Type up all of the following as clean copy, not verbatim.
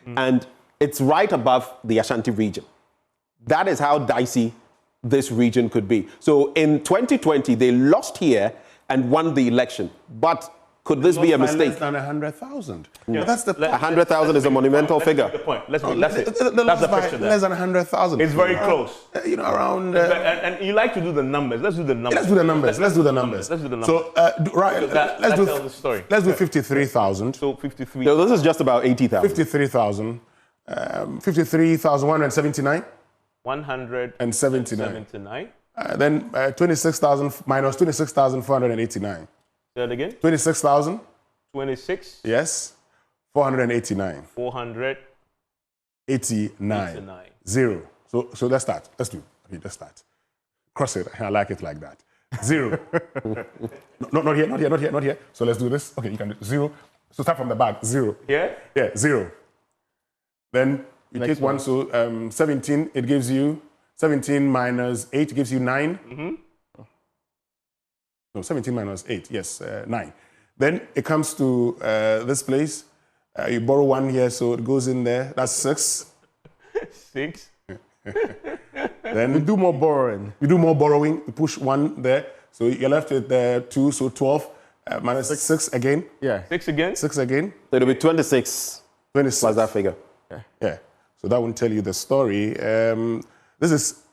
And it's right above the Ashanti region. That is how dicey this region could be. So in 2020, they lost here and won the election. But could this be a mistake? Less than 100,000. Yeah. That's the 100,000 is a monumental figure. The point. That's the question. Less than 100,000. It's very close. Around. And you like to do the numbers. Let's do the numbers. Let's do the numbers. Let's do the numbers. So let's do the story. Let's do 53,000. So 53. So this is just about 80,000. 53,000. 53,179. 179. Then 26,000 minus 26,489. Say that again. 26,000. 26. Yes. 489. 489. Zero. So let's start. Let's start. Cross it. I like it like that. Zero. Not here. So let's do this. Okay, you can do zero. So start from the back. Zero. Yeah? Yeah, zero. Then you take one. So 17, it gives you 17 minus 8 gives you 9. Mm-hmm. No, 17 minus 8, yes, 9. Then it comes to this place. You borrow 1 here, so it goes in there. That's 6. 6. Then we do more borrowing. You push 1 there. So you're left with 2, so 12 minus 6 again. Yeah. 6 again? 6 again. So it'll be 26. 26. Plus that figure. Yeah. So that won't tell you the story. This is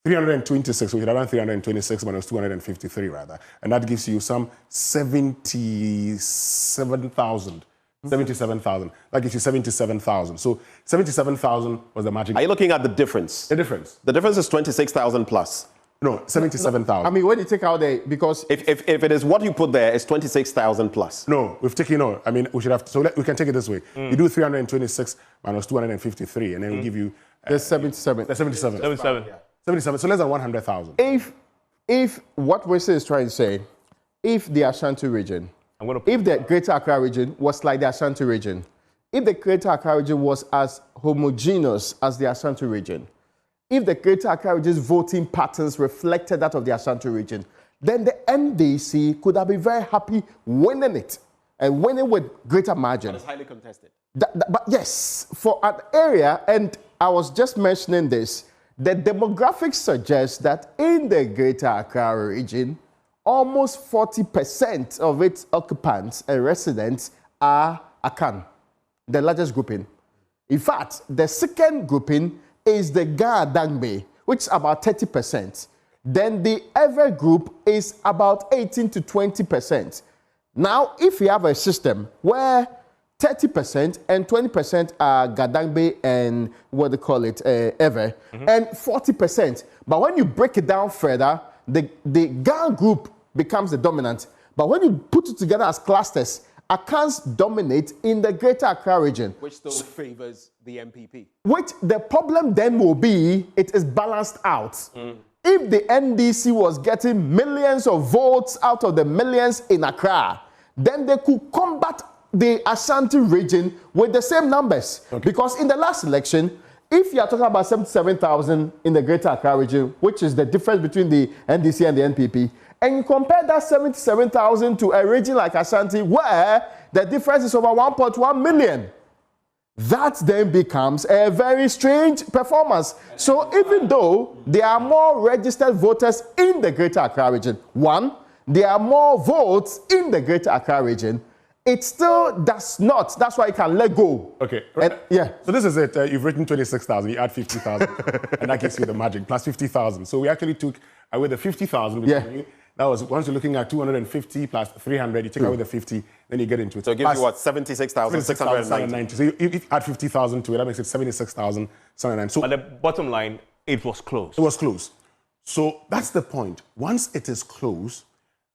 326, we should have done 326 minus 253 rather. And that gives you some 77,000. 77,000. That gives you 77,000. So 77,000 was the magic. Are you looking at the difference? The difference. The difference is 26,000 plus. No, 77,000. I mean, when you take out the, because... If it is what you put there, it's 26,000 plus. No, we've taken, no. I mean, we should have, we can take it this way. You do 326 minus 253, and then we'll give you... There's 77. There's 77. 77. 77, so less than 100,000. If what Wesley is trying to say, if the Ashanti region, if the Greater Accra region was like the Ashanti region, if the Greater Accra region was as homogeneous as the Ashanti region, if the Greater Accra region's voting patterns reflected that of the Ashanti region, then the NDC could have been very happy winning it and winning with greater margin. But it's highly contested. But yes, for an area, and I was just mentioning this, the demographics suggest that in the Greater Accra region, almost 40% of its occupants and residents are Akan, the largest grouping. In fact, the second grouping is the Ga Dangbe, which is about 30%. Then the Ever group is about 18 to 20%. Now, if you have a system where 30% and 20% are Gadangbe and what they call it, Ever, and 40%. But when you break it down further, the Ga group becomes the dominant. But when you put it together as clusters, Akans dominate in the Greater Accra region. Which still favors the MPP. Which the problem then will be, it is balanced out. If the NDC was getting millions of votes out of the millions in Accra, then they could combat the Ashanti region with the same numbers. Okay. Because in the last election, if you are talking about 77,000 in the Greater Accra region, which is the difference between the NDC and the NPP, and you compare that 77,000 to a region like Ashanti, where the difference is over 1.1 million, that then becomes a very strange performance. So even though there are more registered voters in the Greater Accra region, there are more votes in the Greater Accra region, it still does not. That's why you can let go. Okay. And, yeah. So this is it. You've written 26,000. You add 50,000, and that gives you the magic plus 50,000. So we actually took away the 50,000. Yeah. That was once you're looking at 250 plus 300. You take away the 50, then you get into it. So it gives you what, 76,690. So if you add 50,000 to it, that makes it 76,790. So at the bottom line, it was close. It was close. So that's the point. Once it is close,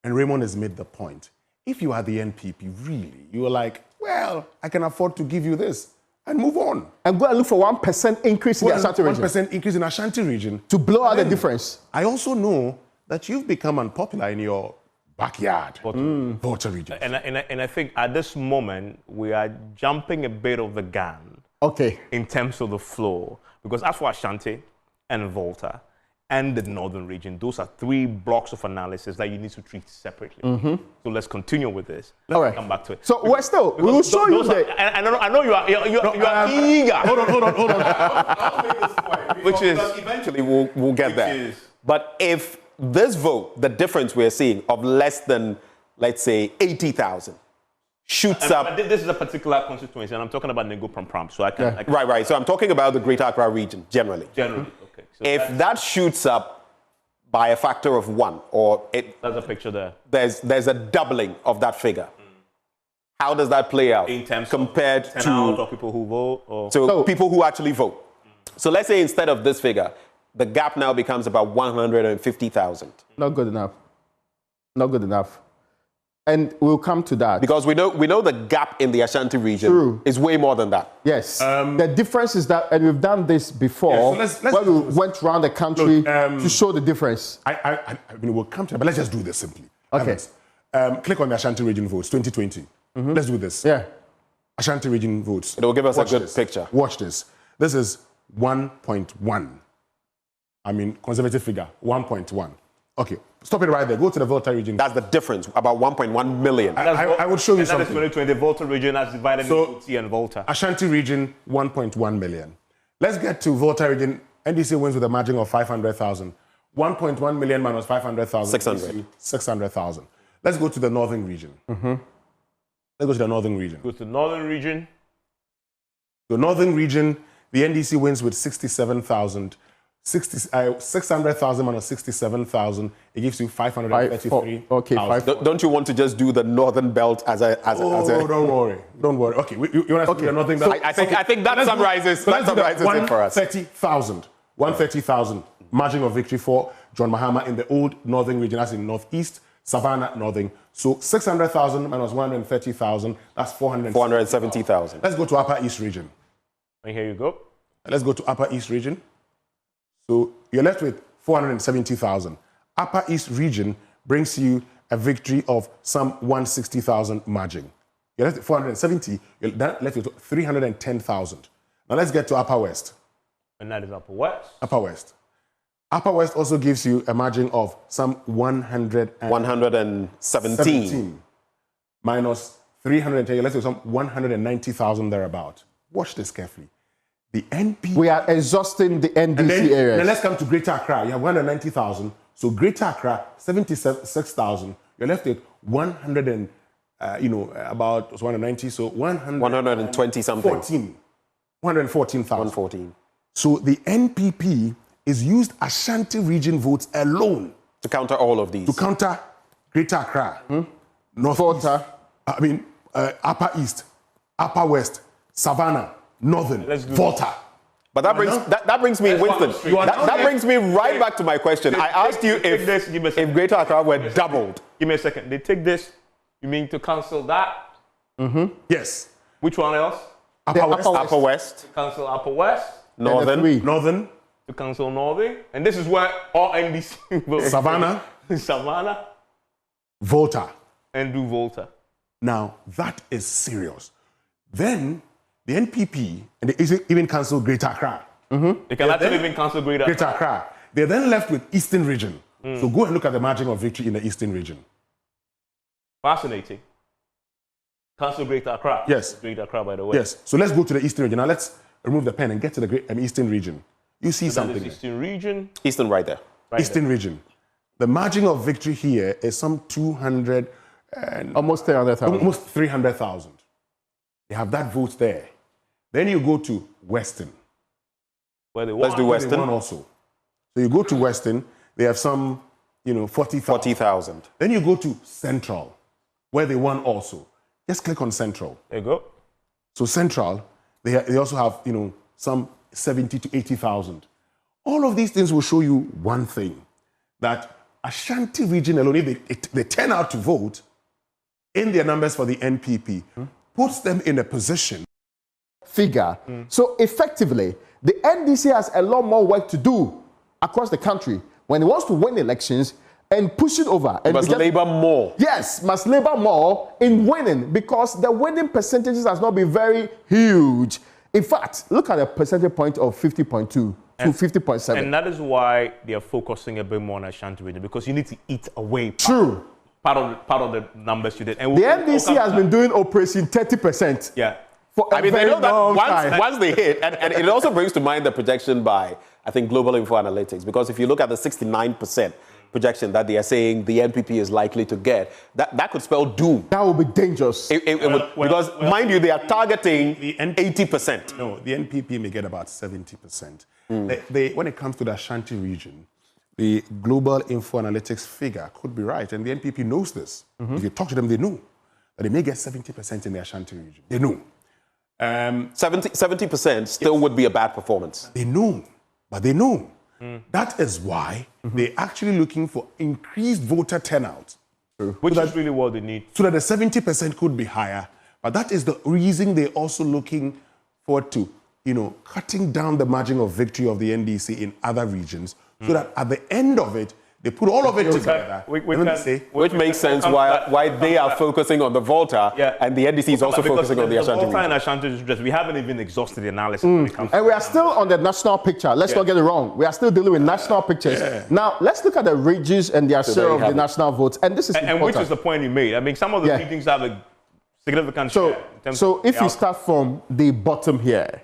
and Raymond has made the point. If you are the NPP, really, you are like, well, I can afford to give you this and move on. And go and look for 1% increase in the Ashanti region. 1% increase in Ashanti region. To blow out the difference. I also know that you've become unpopular in your backyard, Volta region. And I think at this moment, we are jumping a bit of the gun. Okay. In terms of the flow. Because as for Ashanti and Volta, and the northern region. Those are three blocks of analysis that you need to treat separately. So let's continue with this. Let's come back to it. So we're still, we will show you I know you are eager. Hold on. I'll make this point. Which is Eventually we'll get there. But if this vote, the difference we're seeing of less than, let's say, 80,000, shoots up. But this is a particular constituency, and I'm talking about Nego Pram. So I can. Right. So I'm talking about the Greater Accra region generally. Okay. So If that shoots up by a factor of 1, or that's a picture there. there's a doubling of that figure. How does that play out In terms compared of turnout to or people who vote? Or? so people who actually vote? So let's say instead of this figure, the gap now becomes about 150,000. Not good enough. And we'll come to that. Because we know the gap in the Ashanti region is way more than that. Yes. The difference is that, and we've done this before, let's where we went around the country to show the difference. I mean, we'll come to it, but let's just do this simply. Okay. Click on the Ashanti region votes, 2020. Let's do this. Yeah. Ashanti region votes. It will give us Watch a good this. picture. Watch this. This is 1.1. I mean, conservative figure, 1.1. Okay, stop it right there. Go to the Volta region. That's the difference, about 1.1 million. I would show you That something. is 2020. The Volta region has divided into T and Volta. Ashanti region, 1.1 million. Let's get to Volta region. NDC wins with a margin of 500,000. 1.1 million minus 500,000. 600. 600,000. Let's go to the northern region. Let's go to the northern region. Go to the northern region. The northern region, the NDC wins with 67,000. 600,000 minus 67,000, it gives you 533. Okay, Don't you want to just do the northern belt as a? Don't worry. Okay, you want to do the northern belt? I think that summarizes it for us. 130,000 margin of victory for John Mahama in the old northern region, that's in northeast, Savannah, northern. So 600,000 minus 130,000, that's 470,000. Let's go to Upper East region. And here you go. Let's go to Upper East region. So you're left with 470,000. Upper East region brings you a victory of some 160,000 margin. You're left with 470, you're left with 310,000. Now let's get to Upper West. And that is Upper West. Upper West. Upper West also gives you a margin of some 117. Minus 310, you're left with some 190,000 thereabout. Watch this carefully. The NP. We are exhausting the NDC areas. Then let's come to Greater Accra. You have 190,000. So Greater Accra, 76,000. You're left with 100 and, about 190. So 120 something. 114,000. 114. So the NPP is used Ashanti region votes alone To counter all of these. to counter Greater Accra, North Volta. Upper East, Upper West, Savannah, Northern, Volta. But that brings me, Winston, that brings me right back to my question. I asked you if Greater Accra were doubled. Give me a second. They take this. You mean to cancel that? Yes. Which one else? Upper West, Cancel Upper West. Northern, To cancel Northern. And this is where all NDC will Savannah, Savannah, Volta. and do Volta. Now, that is serious. Then, the NPP, and they even cancel Greater Accra. They can actually even cancel Greater Accra. They're then left with Eastern region. So go and look at the margin of victory in the Eastern region. Fascinating. Cancel Greater Accra. Yes. Greater Accra, by the way. Yes. So let's go to the Eastern region. Now let's remove the pen and get to the Eastern region. You see something. Eastern region. Eastern right there. Eastern region. The margin of victory here is some 200 and Almost 300,000. almost 300,000. They have that vote there. Then you go to Western. Where they Let's do want. Western. They won also. So you go to Western, they have some, 40,000. 40,000. Then you go to Central, where they won also. Just click on Central. There you go. So Central, they also have, some 70 to 80,000. All of these things will show you one thing, that Ashanti region alone, if they turn out to vote in their numbers for the NPP, puts them in a position. Figure. So effectively, the NDC has a lot more work to do across the country when it wants to win elections and push it over. And Must labor more. Yes, must labor more in winning because the winning percentages has not been very huge. In fact, look at the percentage point of 50.2. to 50.7. And that is why they are focusing a bit more on Ashanti region, because you need to eat away True. part of the numbers you did. And The NDC has been doing Operation 30%. Yeah. For a I mean, they very know that long time. once they hit, and it also brings to mind the projection by, I think, Global Info Analytics, because if you look at the 69% projection that they are saying the NPP is likely to get, that could spell doom. That would be dangerous. It would, because, mind you, they are targeting The 80%. No, the NPP may get about 70%. When it comes to the Ashanti region, the Global Info Analytics figure could be right, and the NPP knows this. If you talk to them, they know that they may get 70% in the Ashanti region. They know. 70% still would be a bad performance. They know, but they know. That is why they're actually looking for increased voter turnout. Which is really what they need. So that the 70% could be higher. But that is the reason they're also looking forward to, cutting down the margin of victory of the NDC in other regions, so that at the end of it, they put all of it together. Which makes sense why they are focusing on the Volta, and the NDC is also focusing on the Ashanti region. And Ashanti region, we haven't even exhausted the analysis. When it comes And we are still on the national picture. Let's not get it wrong. We are still dealing with national pictures. Now, let's look at the regions and their share of the national votes. And this is and which is the point you made. I mean, some of the regions have a significant share. So if you start from the bottom here,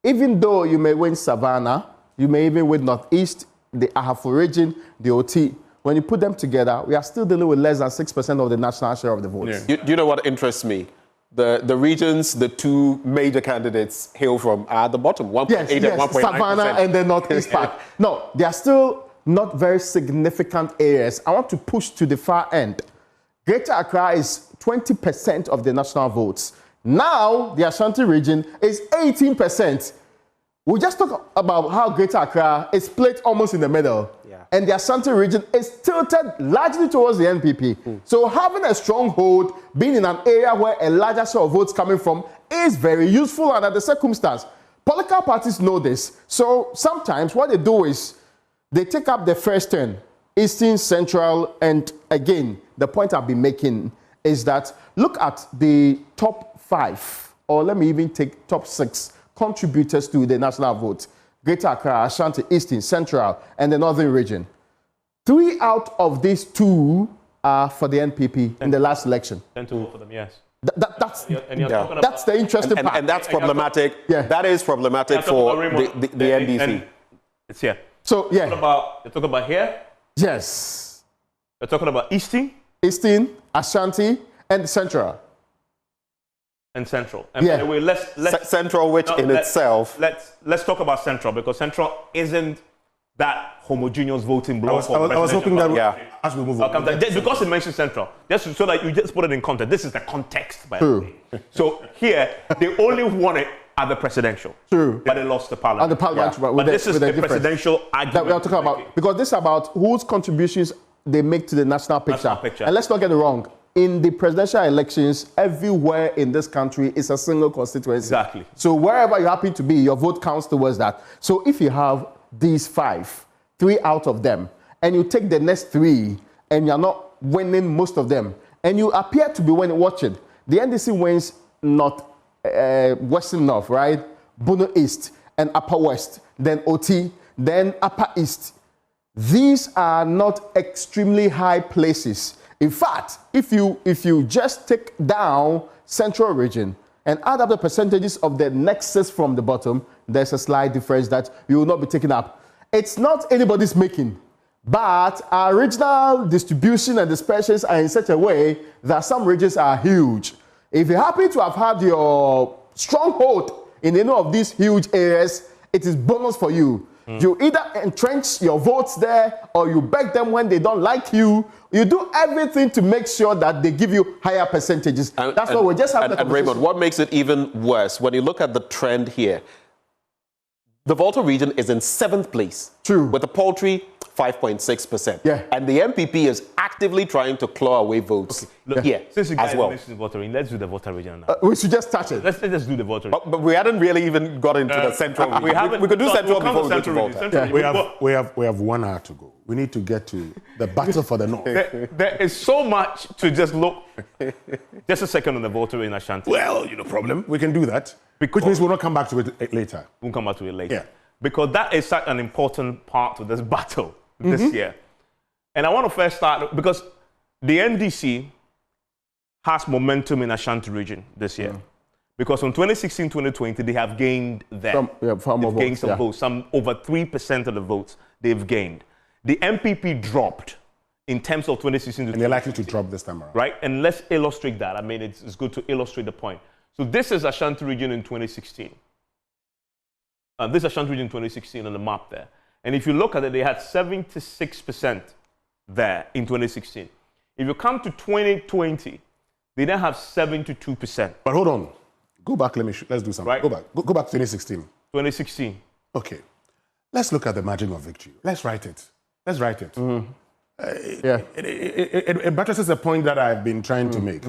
even though you may win Savannah, you may even win Northeast, the Ahafo region, the OT, when you put them together, we are still dealing with less than 6% of the national share of the votes. Do you know what interests me? The regions the two major candidates hail from are at the bottom, 1.8 and 1.9%. Savannah and the Northeast part. No, they are still not very significant areas. I want to push to the far end. Greater Accra is 20% of the national votes. Now, the Ashanti region is 18%. We just talk about how Greater Accra is split almost in the middle. And the Ashanti region is tilted largely towards the NPP. So having a stronghold, being in an area where a larger share of votes coming from is very useful under the circumstance. Political parties know this. So sometimes what they do is they take up the first turn, Eastern, Central, and again, the point I've been making is that look at the top 5, or let me even take top 6 contributors to the national vote. Greater Accra, Ashanti, Eastern, Central, and the Northern region. 3 out of these 2 are for the NPP in the last election. 10 to vote for them, yes. That's the interesting part. And that's problematic. That is problematic for the NDC. It's here. So, You're talking about here? Yes. You're talking about Eastern? Eastern, Ashanti, and Central. And Central. And by the way, let's Central, which in itself. Let's talk about Central, because Central isn't that homogeneous voting bloc. I was hoping that as we move on. Because it mentions Central, just so that you just put it in context. This is the context, by the way. So here, they only won it at the presidential. True. But they lost the parliament. At the parliamentary. But this is the presidential argument that we are talking about. Because this is about whose contributions they make to the national picture. And let's not get it wrong. In the presidential elections, everywhere in this country is a single constituency. Exactly. So wherever you happen to be, your vote counts towards that. So if you have these 5, 3 out of them, and you take the next 3, and you're not winning most of them, and you appear to be watching, the NDC wins Western North, right? Bono East and Upper West, then OT, then Upper East. These are not extremely high places. In fact, if you just take down Central region and add up the percentages of the nexus from the bottom, there's a slight difference that you will not be taking up. It's not anybody's making, but our regional distribution and dispersions are in such a way that some regions are huge. If you happen to have had your stronghold in any of these huge areas, it is bonus for you. You either entrench your votes there, or you beg them when they don't like you. You do everything to make sure that they give you higher percentages. That's what we just have. And Raymond, what makes it even worse, when you look at the trend here, the Volta region is in 7th place. True. With a paltry 5.6%. Yeah. And the NPP is actively trying to claw away votes here Since you as guys well. mentioned the Volta region, let's do the Volta region now. We should just touch it. Let's just do the Volta region. But we hadn't really even got into the Central region. We could do Central before we go to Volta. We have 1 hour to go. We need to get to the battle for the North. There is so much to just look. Just a second on the Volta in Ashanti. Well, no problem. We can do that. Which means we'll not come back to it later. We'll come back to it later. Yeah. because that is such an important part of this battle this year. And I want to first start because the NDC has momentum in Ashanti region this year. Because from 2016-2020, they have gained there. They've gained some votes, some over 3% of the votes they've gained. The MPP dropped in terms of 2016 to And they're likely to drop this time around. right? And let's illustrate that. I mean, it's good to illustrate the point. So this is Ashanti region in 2016. This is Ashanti region in 2016 on the map there. And if you look at it, they had 76% there in 2016. If you come to 2020, they then have 72%. But hold on. Go back, let's do something. Right. Go back to 2016. 2016. Okay. Let's look at the margin of victory. Let's write it. It buttresses a point that I've been trying to make.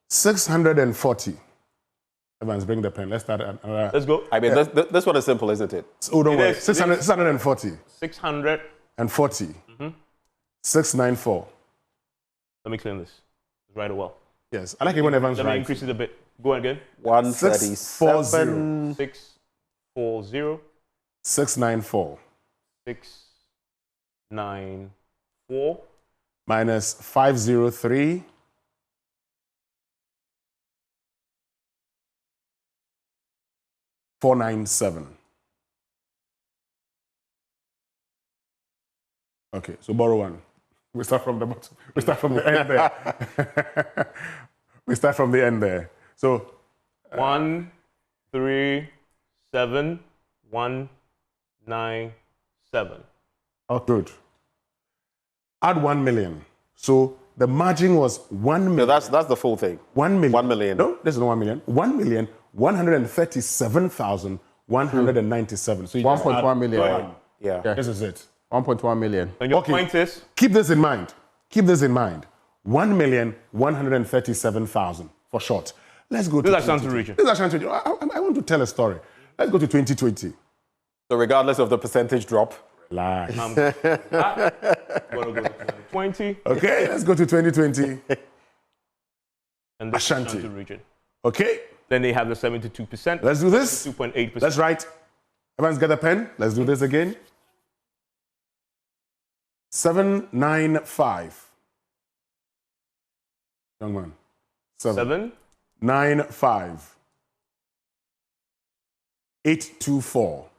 640. Evans, bring the pen. Let's start. Let's go. I mean, this one is simple, isn't it? Oh, don't worry. is. 640. 640. 694. Let me clean this. Right away. Yes. I like it when Evans Let me writes. increase it a bit. Go again. 137. 640. 694. 694. Minus 503. $497. Okay, so borrow one. We start from the bottom. We start from the end there. We start from the end there. So 137,197. oh, good. Add 1 million. So the margin was 1 million. No, that's the full thing. 1 million. 1 million. No, this is not 1 million. 1,137,197. So you just 1.1 add million. one. Yeah. This is it. 1.1 million. And your Okay. point is? Keep this in mind. Keep this in mind. 1,137,000 for short. Let's go to This is Ashanti 2020. region. This is Ashanti region. I want to tell a story. Let's go to 2020. So regardless of the percentage drop, Relax. Gonna go to 2020. Okay, let's go to 2020. And this is Ashanti. Ashanti region. Okay, Then they have the 72%. let's do this. 2.8%. Let's write. Everyone's got a pen. Let's do this again. 795. Young man. 795. 824.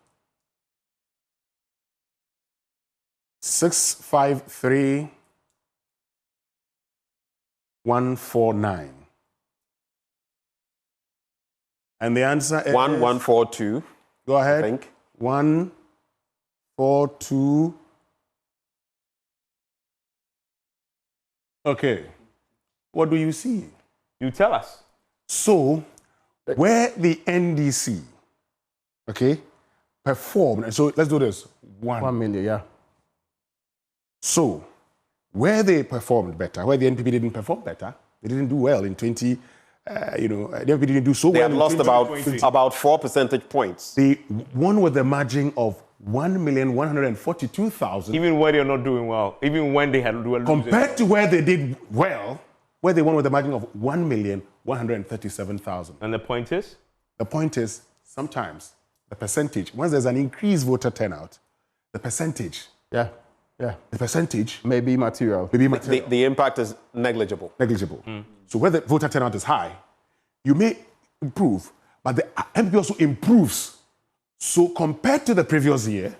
653. 149. And the answer is 1142, Go I ahead. think. 142. Okay. What do you see? You tell us. So, where the NDC, okay, performed, so let's do this. 1 million, yeah. So, where they performed better, where the NPP didn't perform better, they didn't do well in 20, the NPP didn't do so They well. had in lost 2020. about 4 percentage points. They won with a margin of 1,142,000 Even when they're not doing well, even when they had losing. compared to where they did well, where they won with a margin of 1,137,000. And the point is? The point is, sometimes the percentage, once there's an increased voter turnout, the percentage Yeah. may Maybe material. be material, The impact is negligible. negligible. So where the voter turnout is high, you may improve, but the MP also improves. So compared to the previous year,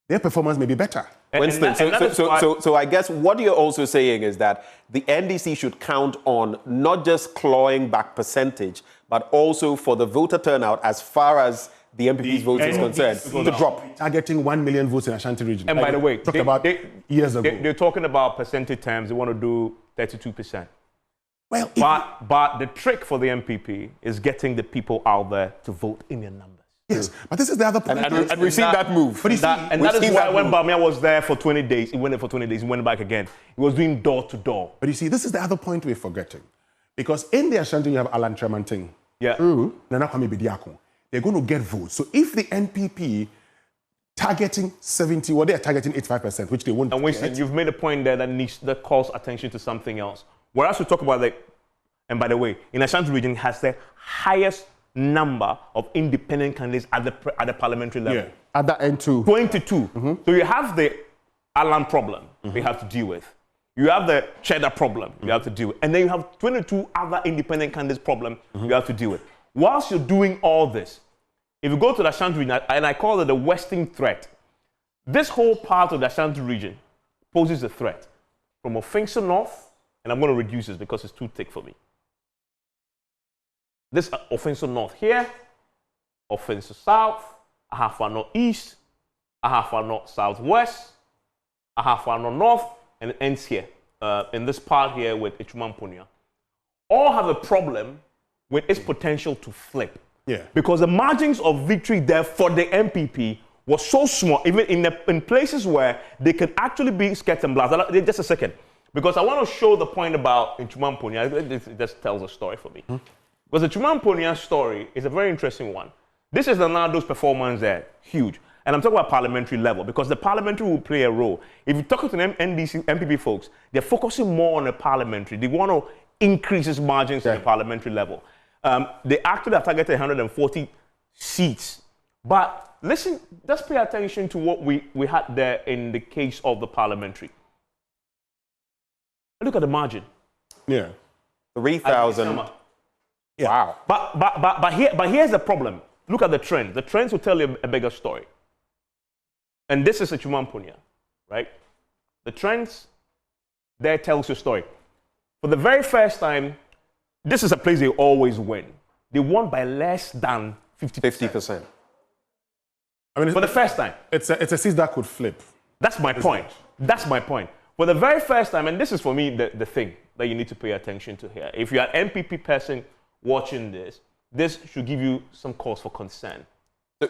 their performance may be better. Winston, that is why- so I guess what you're also saying is that the NDC should count on not just clawing back percentage, but also for the voter turnout as far as the MPP's votes is concerned, to drop. Targeting 1 million votes in Ashanti region. And by the way, talked about years ago. They're talking about percentage terms. They want to do 32%. Well, if- But the trick for the MPP is getting the people out there to vote in their numbers. yes, but this is the other point. And we've seen that move. But you see, And we've that is seen why that when move. Bawumia was there for 20 days, he went there for 20 days, he went back again. He was doing door to door. But you see, this is the other point we're forgetting. Because in the Ashanti, you have Alan Tremanting, Yeah. Nana Kwame Bediako. They're going to get votes. So if the NPP targeting 70, well, they're targeting 85%, which they won't And Winston, get. you've made a point there that calls attention to something else. Whereas we talk about and by the way, in Ashanti region has the highest number of independent candidates at the parliamentary level. Yeah. At that end too. 22. So you have the Alan problem we have to deal with. You have the Cheddar problem you have to deal with. And then you have 22 other independent candidates problem you have to deal with. Whilst you're doing all this, if you go to the Ashanti region, and I call it the Western threat, this whole part of the Ashanti region poses a threat from Ofinso North, and I'm going to reduce this because it's too thick for me. This Ofinso North here, Ofinso South, Ahafua North East, Ahafua North Southwest, Ahafua North, and it ends here, in this part here with Ichumampunia. All have a problem with its potential to flip. Yeah. Because the margins of victory there for the MPP was so small, even in places where they could actually be sketch and blast. Just a second. Because I want to show the point about Ichumampunia. It just tells a story for me. Because the Ichumampunia story is a very interesting one. This is Leonardo's performance there, huge. And I'm talking about parliamentary level, because the parliamentary will play a role. If you talk to the NDC, MPP folks, they're focusing more on the parliamentary. They want to increase its margins at the parliamentary level. They actually have targeted 140 seats. But listen, just pay attention to what we had there in the case of the parliamentary. Look at the margin. Yeah. 3,000. Wow. But here's the problem. Look at the trend. The trends will tell you a bigger story. And this is a Ichumampunia, right? The trends there tells your story. For the very first time, this is a place they always win. They won by less than 50%. I mean, for the first time. It's a seat that could flip. That's my point. That's my point. For the very first time, and this is for me the thing that you need to pay attention to here. If you're an MPP person watching this, this should give you some cause for concern.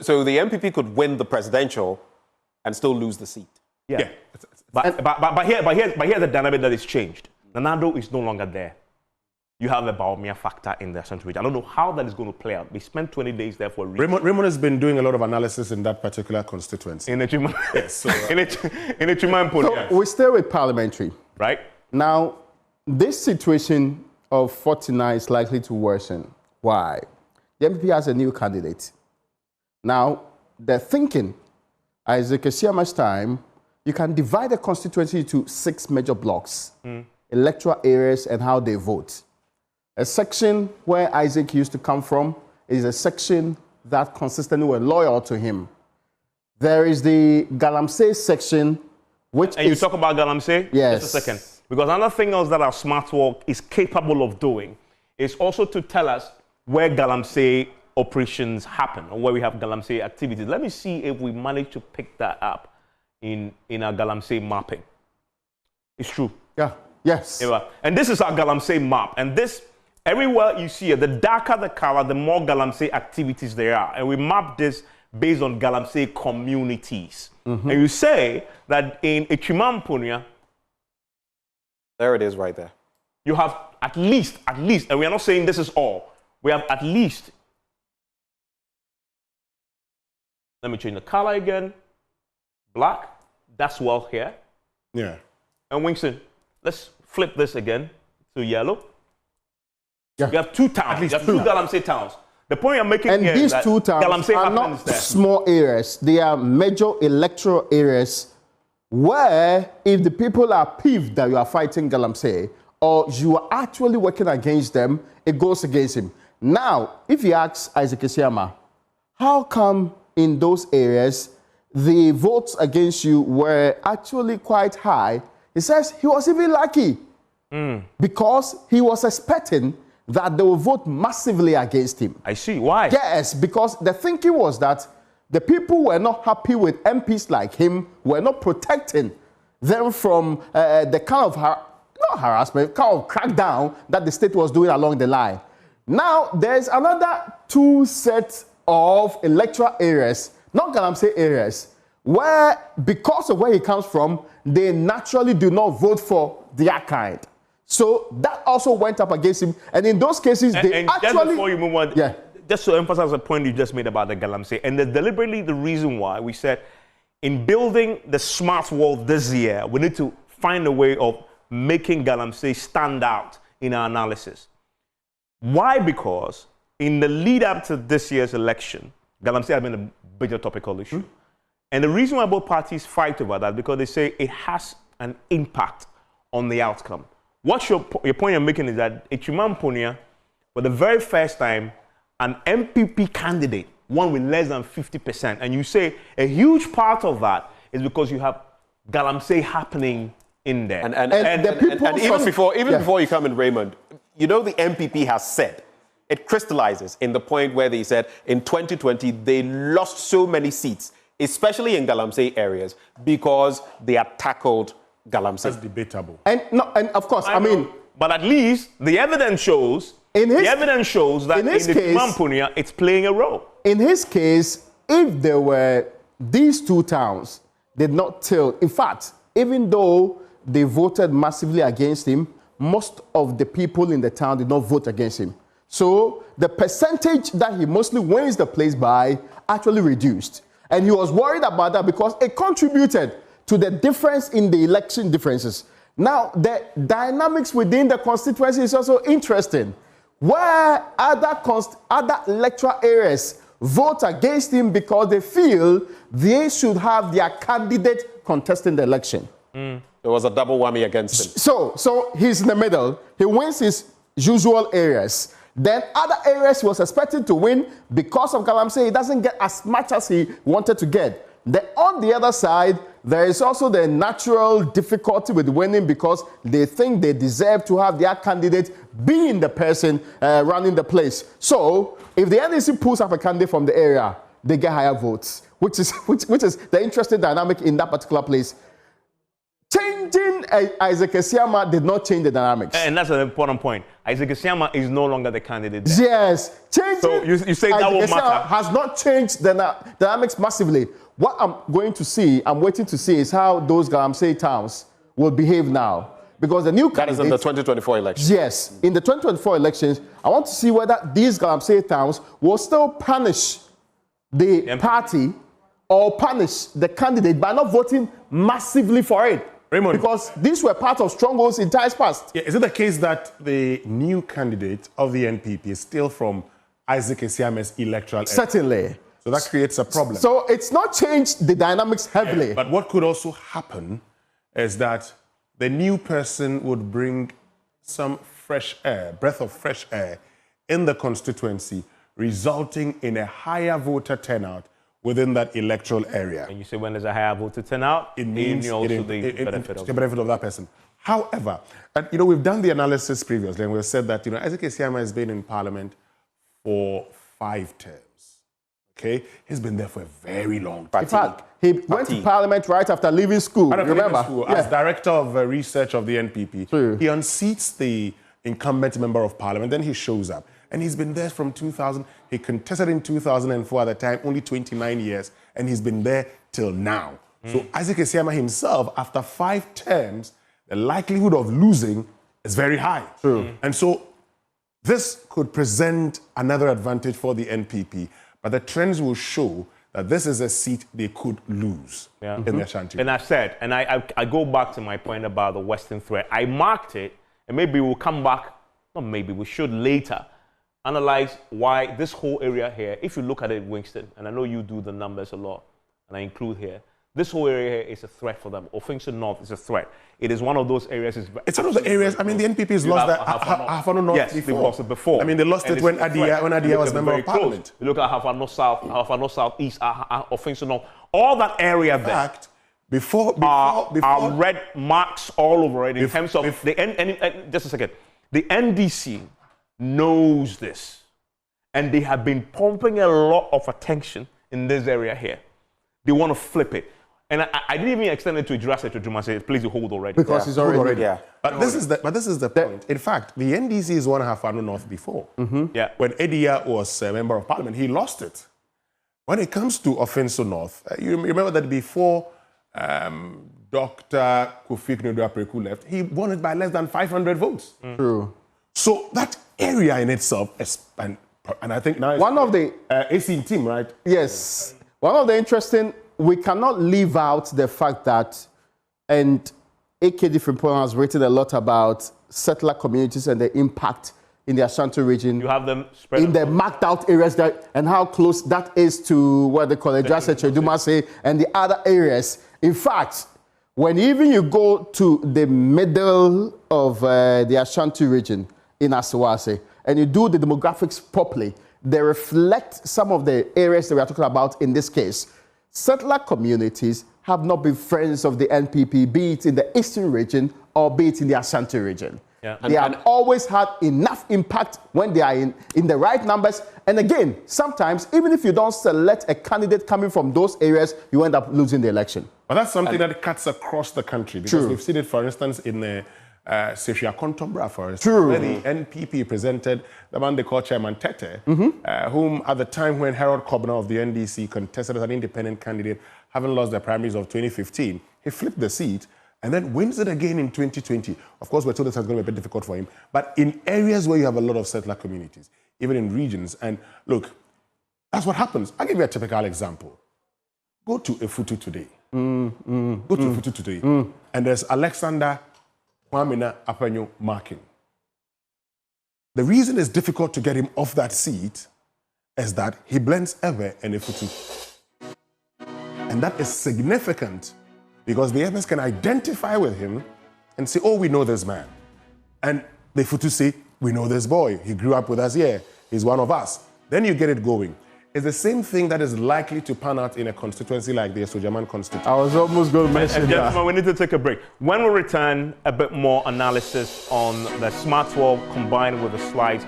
So the MPP could win the presidential and still lose the seat. Yeah. But here's the dynamic that is changed. Nanado is no longer there. You have a Bawumia factor in the Ashanti region. I don't know how that is going to play out. We spent 20 days there for a reason. Raymond has been doing a lot of analysis in that particular constituency. In Ichumampunia. So we stay with parliamentary. Right. Now, this situation of 49 is likely to worsen. Why? The MPP has a new candidate. Now, they're thinking, Isaac Esiama's time, you can divide the constituency into 6 major blocks, electoral areas and how they vote. A section where Isaac used to come from is a section that consistently were loyal to him. There is the Galamsey section, which And you talk about Galamsey? Yes. Just a second. Because another thing else that our smart work is capable of doing is also to tell us where Galamsey operations happen or where we have Galamsey activities. Let me see if we manage to pick that up in our Galamsey mapping. It's true. Yeah. Yes. And this is our Galamsey map. And this, everywhere you see it, the darker the color, the more Galamsey activities there are. And we map this based on Galamsey communities. And you say that in Ichumampunia, There it is right there. you have at least, and we are not saying this is all, we have at least, let me change the color again, black, that's well here. Yeah. And Winston, let's flip this again to yellow. Yeah. You have 2 towns, you have 2 Galamsey towns. The point I'm making And here these is that 2 towns Galamsey are happens not there. small areas. They are major electoral areas where if the people are peeved that you are fighting Galamsey or you are actually working against them, it goes against him. Now, if you ask Isaac Esiama, how come in those areas the votes against you were actually quite high? He says he was even lucky because he was expecting that they will vote massively against him. I see. Why? Yes, because the thinking was that the people were not happy with MPs like him, were not protecting them from the kind of, not harassment, kind of crackdown that the state was doing along the line. Now, there's another 2 sets of electoral areas, not Galamsey areas, where because of where he comes from, they naturally do not vote for their kind. So that also went up against him. And in those cases, they and actually... just before you move on, Yeah. just to emphasize the point you just made about the Galamsey, and deliberately the reason why we said in building the smart world this year, we need to find a way of making Galamsey stand out in our analysis. Why? Because in the lead up to this year's election, Galamsey has been a major topical issue. And the reason why both parties fight over that, because they say it has an impact on the outcome. What's your point you're making is that Echiman Ponia, for the very first time, an MPP candidate won with less than 50%. And you say a huge part of that is because you have Galamsey happening in there. And even before you come in, Raymond, you know the MPP has said, it crystallizes in the point where they said in 2020 they lost so many seats, especially in Galamsey areas, because they had tackled Galamsey. That's debatable. And of course, but at least the evidence shows that in the Mampunia, it's playing a role. In his case, if there were these two towns did not tilt, in fact, even though they voted massively against him, most of the people in the town did not vote against him. So the percentage that he mostly wins the place by actually reduced. And he was worried about that because it contributed to the difference in the election differences. Now, the dynamics within the constituency is also interesting. Where other electoral areas vote against him because they feel they should have their candidate contesting the election. There was a double whammy against him. So he's in the middle. He wins his usual areas. Then other areas he was expected to win because of Galamsey, he doesn't get as much as he wanted to get. Then on the other side, there is also the natural difficulty with winning because they think they deserve to have their candidate being the person running the place. So if the NDC pulls up a candidate from the area, they get higher votes, which is the interesting dynamic in that particular place. Changing Isaac Esiama did not change the dynamics. And that's an important point. Isaac Esiama is no longer the candidate there. Yes. Changing so you say that won't matter. Has not changed the dynamics massively. What I'm waiting to see is how those Galamsey towns will behave now. Because the new That is in the 2024 elections. Yes. In the 2024 elections, I want to see whether these Galamsey towns will still punish the party or punish the candidate by not voting massively for it. Raymond, because these were part of strongholds in times past. Yeah, is it the case that the new candidate of the NPP is still from Isaac Esiama's electoral area? Certainly. So that creates a problem. So it's not changed the dynamics heavily. Yeah, but what could also happen is that the new person would bring some fresh air, breath of fresh air in the constituency, resulting in a higher voter turnout within that electoral area. And you say when there's a higher voter turnout, it means the benefit of that person. However, and, we've done the analysis previously, and we've said that Isaac Esiama has been in Parliament for 5 terms. Okay, he's been there for a very long time. In fact, he went to Parliament right after leaving school. Remember, as director of research of the NPP, he unseats the incumbent member of Parliament. Then he shows up. And he's been there from 2000. He contested in 2004 at the time, only 29 years, and he's been there till now. So Isaac Esiama himself, after 5 terms, the likelihood of losing is very high. And so this could present another advantage for the NPP, but the trends will show that this is a seat they could lose in the Ashanti. And I said, and I go back to my point about the Western threat. I marked it, and maybe we'll come back, not maybe, we should later, analyze why this whole area here, if you look at it, Winston, and I know you do the numbers a lot, and I include here, this whole area here is a threat for them. Ofinso North is a threat. It is one of those areas. It's one of the areas. I mean, the NPP has lost that Hafano North yes, before. They lost it before. I mean, they lost it when Adia was member of Parliament. You look at Hafano South, Hafano South East, Ofinso North. All that area there. In fact, before are red marks all over it in terms of just a second. The NDC knows this, and they have been pumping a lot of attention in this area here. They want to flip it. And I didn't even extend it to Jurassic to Juma say, please hold already. Because it's already. But this is the point. In fact, the NDC is one Hafano North before. Yeah. When Edia was a member of Parliament, he lost it. When it comes to Ofinso North, you remember that before Dr. Kofi Knedu left, he won it by less than 500 votes. True. So that area in itself, and I think now it's one of the AC team, right? Yes. One of the interesting, we cannot leave out the fact that, and AKD Frimpong has written a lot about settler communities and the impact in the Ashanti region. You have them spread in the marked out areas and how close that is to what they call it, Dumase, and the other areas. In fact, when even you go to the middle of the Ashanti region in Asawase and you do the demographics properly, they reflect some of the areas that we are talking about in this case. Settler communities have not been friends of the NPP, be it in the eastern region or be it in the Ashanti region. Yeah. They have always had enough impact when they are in the right numbers. And again, sometimes, even if you don't select a candidate coming from those areas, you end up losing the election. But that's something that cuts across the country. Because we've seen it, for instance, in the Sefia Kontombra, for instance, where the NPP presented the man they call Chairman Tete, whom at the time when Harold Kobner of the NDC contested as an independent candidate, having lost the primaries of 2015, he flipped the seat and then wins it again in 2020. Of course, we're told it's going to be a bit difficult for him. But in areas where you have a lot of settler communities, even in regions, and look, that's what happens. I'll give you a typical example. Go to Efutu today. Go to Efutu today. And there's Alexander Kwamina Apenyo marking. The reason it's difficult to get him off that seat is that he blends Ewe and Efutu. And that is significant because the Ewes can identify with him and say, oh, we know this man. And the Efutu say, we know this boy. He grew up with us here. He's one of us. Then you get it going. It's the same thing that is likely to pan out in a constituency like the Sojaman constituency. I was almost going to mention that. Gentlemen, we need to take a break. When we return, a bit more analysis on the smart wall combined with the slides.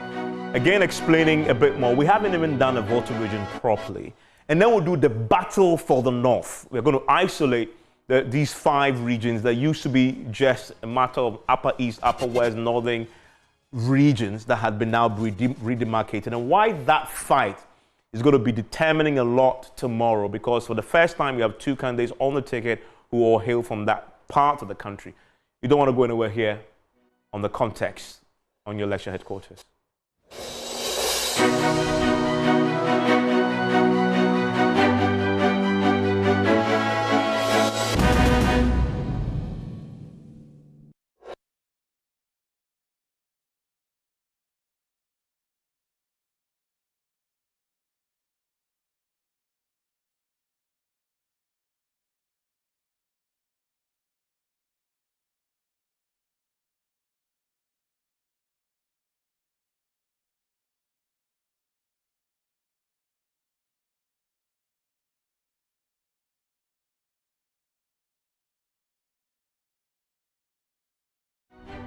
Again, explaining a bit more. We haven't even done a voting region properly. And then we'll do the battle for the North. We're going to isolate these 5 regions that used to be just a matter of Upper East, Upper West, Northern regions that had been now redemarcated. And why that fight is going to be determining a lot tomorrow, because for the first time, you have 2 candidates on the ticket who all hail from that part of the country. You don't want to go anywhere here on The Context on your election headquarters.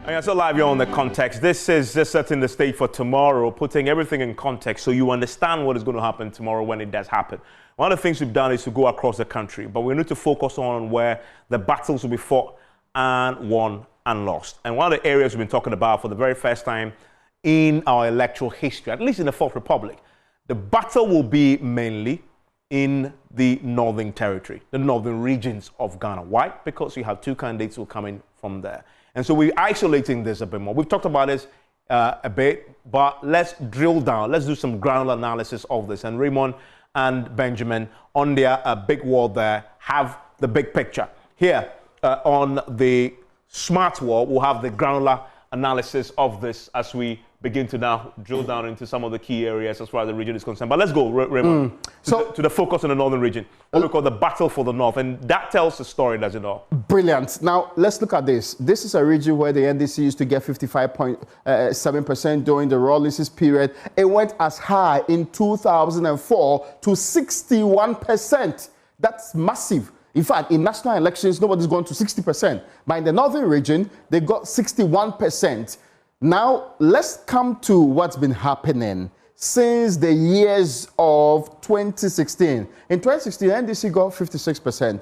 And so live here on The Context. This is just setting the stage for tomorrow, putting everything in context so you understand what is going to happen tomorrow when it does happen. One of the things we've done is to go across the country, but we need to focus on where the battles will be fought and won and lost. And one of the areas we've been talking about for the very first time in our electoral history, at least in the Fourth Republic, the battle will be mainly in the Northern Territory, the northern regions of Ghana. Why? Because you have 2 candidates who are coming from there. And so we're isolating this a bit more. We've talked about this a bit, but let's drill down. Let's do some granular analysis of this. And Raymond and Benjamin, on their big wall there, have the big picture. Here on the smart wall, we'll have the granular analysis of this as we begin to now drill down into some of the key areas as far as the region is concerned. But let's go, Raymond, to the focus on the northern region, what we call the battle for the North. And that tells the story, does it not? Brilliant. Now, let's look at this. This is a region where the NDC used to get 55.7% during the Rawlings period. It went as high in 2004 to 61%. That's massive. In fact, in national elections, nobody's going to 60%. But in the northern region, they got 61%. Now, let's come to what's been happening since the years of 2016. In 2016, NDC got 56%.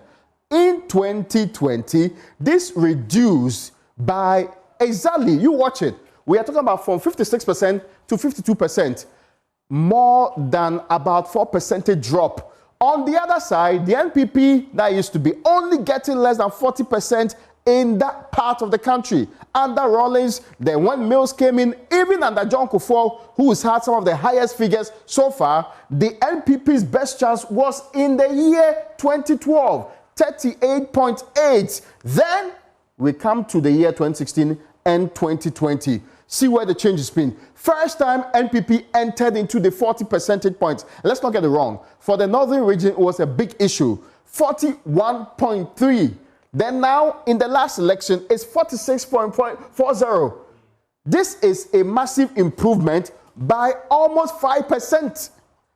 In 2020, this reduced by exactly, you watch it. We are talking about from 56% to 52%, more than about 4% drop. On the other side, the NPP that used to be only getting less than 40% in that part of the country. Under Rawlings, then when Mills came in, even under John Kufuor, who's had some of the highest figures so far, the NPP's best chance was in the year 2012, 38.8. Then we come to the year 2016 and 2020. See where the change has been. First time NPP entered into the 40 percentage points. Let's not get it wrong. For the northern region, it was a big issue. 41.3. Then now, in the last election, it's 46.40. This is a massive improvement by almost 5%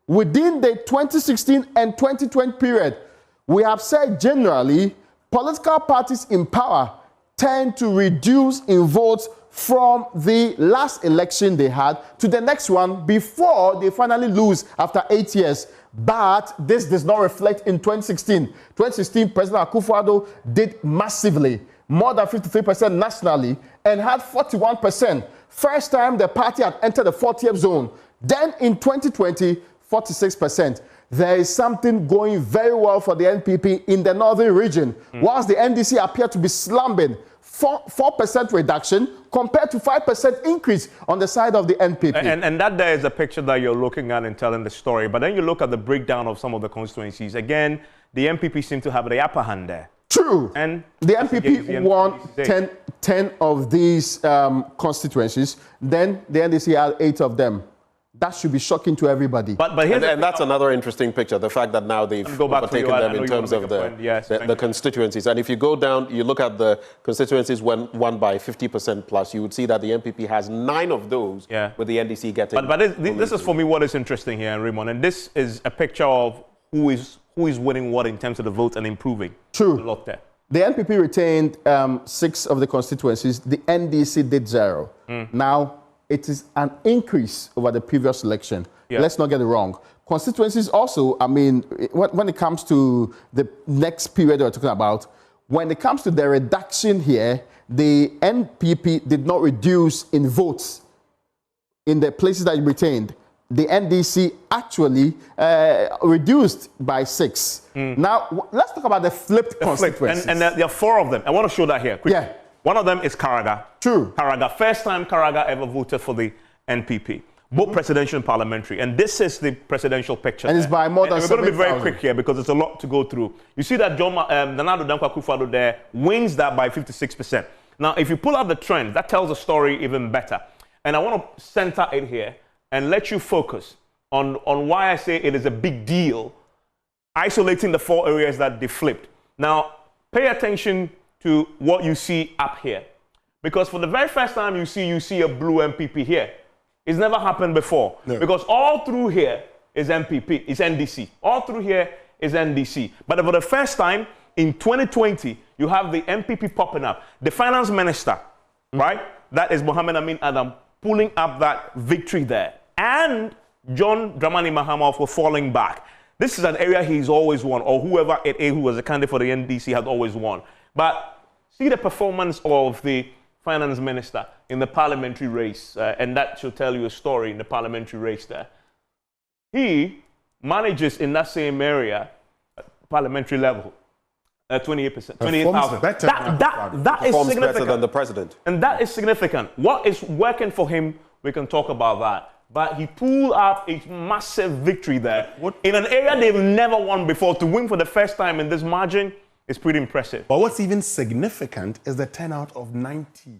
within the 2016 and 2020 period. We have said generally, political parties in power tend to reduce in votes from the last election they had to the next one before they finally lose after 8 years. But this does not reflect in 2016. 2016, President Akufo-Addo did massively, more than 53% nationally, and had 41%. First time the party had entered the 40th zone. Then in 2020, 46%. There is something going very well for the NPP in the northern region. Whilst the NDC appear to be slumping, 4% reduction compared to 5% increase on the side of the NPP. And that there is a picture that you're looking at and telling the story. But then you look at the breakdown of some of the constituencies. Again, the NPP seem to have the upper hand there. True. And the NPP won 10 of these constituencies. Then the NDC had 8 of them. That should be shocking to everybody. But that's another interesting picture, the fact that now they've overtaken them in terms of the constituencies. And if you go down, you look at the constituencies won by 50% plus, you would see that the NPP has 9 of those, with the NDC getting... But this is for me what is interesting here, Raymond, and this is a picture of who is winning what in terms of the vote and improving. True. A lot there. The NPP retained 6 of the constituencies. The NDC did 0. Now, it is an increase over the previous election. Let's not get it wrong. Constituencies also, I mean, when it comes to the next period we're talking about, when it comes to the reduction here, the NPP did not reduce in votes in the places that it retained. The NDC actually reduced by 6. Now, let's talk about the flipped constituencies. And there are 4 of them. I want to show that here quickly. Yeah. One of them is Karaga. True. Karaga. First time Karaga ever voted for the NPP. Both presidential and parliamentary. And this is the presidential picture. And it's by more than 7,000. We're going to be very quick here because there's a lot to go through. You see that Nana Addo Dankwa Akufo-Addo there wins that by 56%. Now, if you pull out the trend, that tells the story even better. And I want to center it here and let you focus on why I say it is a big deal, isolating the 4 areas that they flipped. Now, pay attention to what you see up here. Because for the very first time you see a blue MPP here. It's never happened before. No. Because all through here is MPP, is NDC. All through here is NDC. But for the first time in 2020, you have the MPP popping up. The finance minister, right? That is Mohamed Amin Adam pulling up that victory there. And John Dramani Mahama for falling back. This is an area he's always won, or whoever it is who was a candidate for the NDC has always won. But see the performance of the finance minister in the parliamentary race, and that should tell you a story in the parliamentary race there. He manages in that same area, parliamentary level, 28%, 28,000. That is significant. Better than the president. And that is significant. What is working for him, we can talk about that. But he pulled up a massive victory there in an area they've never won before. To win for the first time in this margin is pretty impressive. But what's even significant is the turnout of 91%.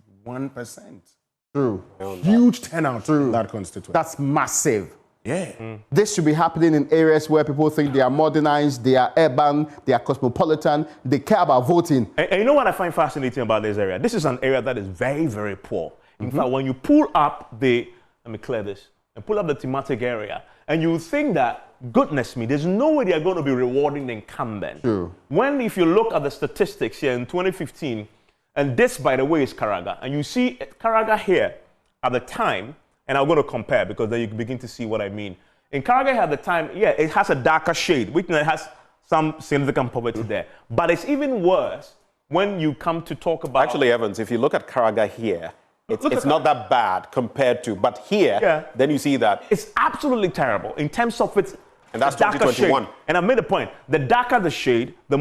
True. Huge turnout in that constituency. That's massive. Yeah. This should be happening in areas where people think they are modernized, they are urban, they are cosmopolitan, they care about voting. And you know what I find fascinating about this area? This is an area that is very, very poor. In fact, when you pull up let me clear this, and pull up the thematic area, and you think that, goodness me, there's no way they're going to be rewarding the incumbent. True. When, if you look at the statistics here in 2015, and this, by the way, is Karaga, and you see Karaga here at the time, and I'm going to compare because then you begin to see what I mean. In Karaga at the time, it has a darker shade, which has some significant poverty there. But it's even worse when you come to talk about... Actually, Evans, if you look at Karaga here, it's not that bad compared to, but here, then you see that. It's absolutely terrible in terms of its and that's 2021. Shade. And I made a point. The darker the shade, the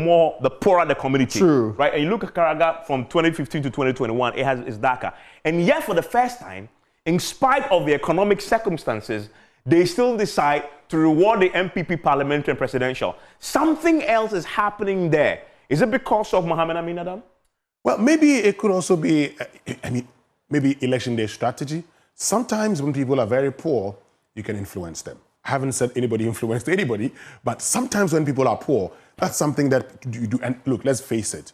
poorer the community. True. Right? And you look at Karaga from 2015 to 2021, it's darker. And yet, for the first time, in spite of the economic circumstances, they still decide to reward the MPP parliamentary and presidential. Something else is happening there. Is it because of Mohamed Amin Adam? Well, maybe it could also be, maybe election day strategy. Sometimes when people are very poor, you can influence them. I haven't said anybody influenced anybody, but sometimes when people are poor, that's something that you do. And look, let's face it.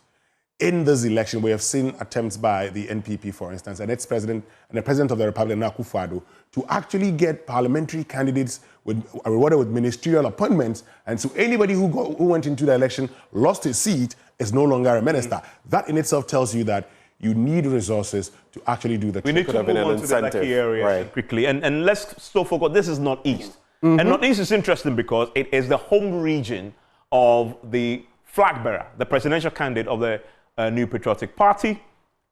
In this election, we have seen attempts by the NPP, for instance, and its president and the president of the Republic, Akufo-Addo, to actually get parliamentary candidates rewarded with ministerial appointments. And so anybody who went into the election, lost his seat, is no longer a minister. That in itself tells you that you need resources to actually do the We need to move on to the key areas quickly. And let's still focus, this is Northeast. And Northeast is interesting because it is the home region of the flag bearer, the presidential candidate of the New Patriotic Party.